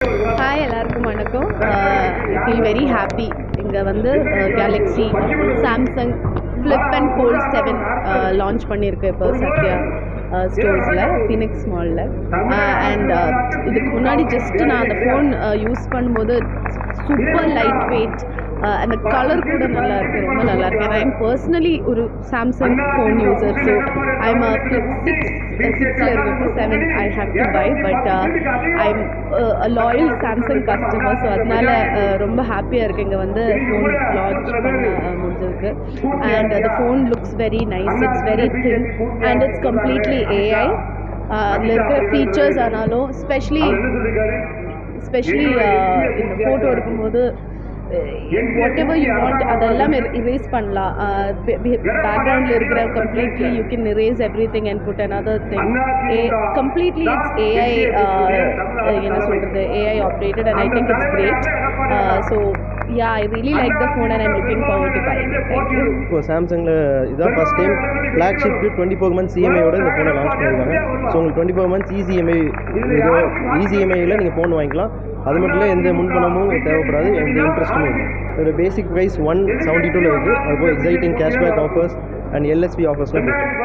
Hi எல்லாருக்கும் வணக்கம். I feel very happy. இங்கே வந்து galaxy Samsung flip and fold 7 launch பண்ணியிருக்கு இப்போ சத்யா ஸ்டோர்ஸில், ஃபீனிக்ஸ் மாலில். அண்ட் இதுக்கு முன்னாடி ஜஸ்ட்டு நான் அந்த ஃபோன் யூஸ் பண்ணும்போது சூப்பர் லைட் வெயிட், அந்த கலர் கூட நல்லாயிருக்கு, ரொம்ப நல்லாயிருக்கு. ஏன்னா ஐம் பர்சனலி ஒரு Samsung phone user. So I'm flip 6ல் இருக்கப்போ 7 I have to buy. But I'm loyal Samsung customer. So அதனால் ரொம்ப ஹாப்பியாக இருக்குது இங்கே வந்து ஃபோன் லான்ச் பண்ண முடிஞ்சிருக்கு. And the phone looks very nice, it's very thin and it's completely AI. அதில் இருக்கிற ஃபீச்சர்ஸ் ஆனாலும் ஸ்பெஷலி இந்த ஃபோட்டோ எடுக்கும்போது வாட் எவர் யூ வாண்ட் அதெல்லாம் erase பண்ணலாம். பேக்ரவுண்டில் இருக்கிற completely you can erase everything and put another thing. Completely it's AI, என்ன சொல்கிறது, AI operated, and I think it's great. So yeah, I really like the phone and I'm looking forward to buying it. Thank you. இப்போ சாம்சங்கில் இதான் first time ஃப்ளாக்ஷிப்க்கு 24 months இஎம்ஐயோட இந்த ஃபோனை launch பண்ணியிருக்காங்க. So உங்களுக்கு 24 months ஈஸிஎம்ஐயில் நீங்கள் ஃபோன் வாங்கிக்கலாம். அது மட்டும் இல்லை, எந்த முன்பணமும் தேவைப்படாது, எந்த இன்ட்ரெஸ்ட்டும் இல்லை. இதோட பேசிக் ப்ரைஸ் 172 இருக்குது. அதுபோல் exciting cashback offers and LSP ஆஃபர்ஸ்லாம் இருக்குது.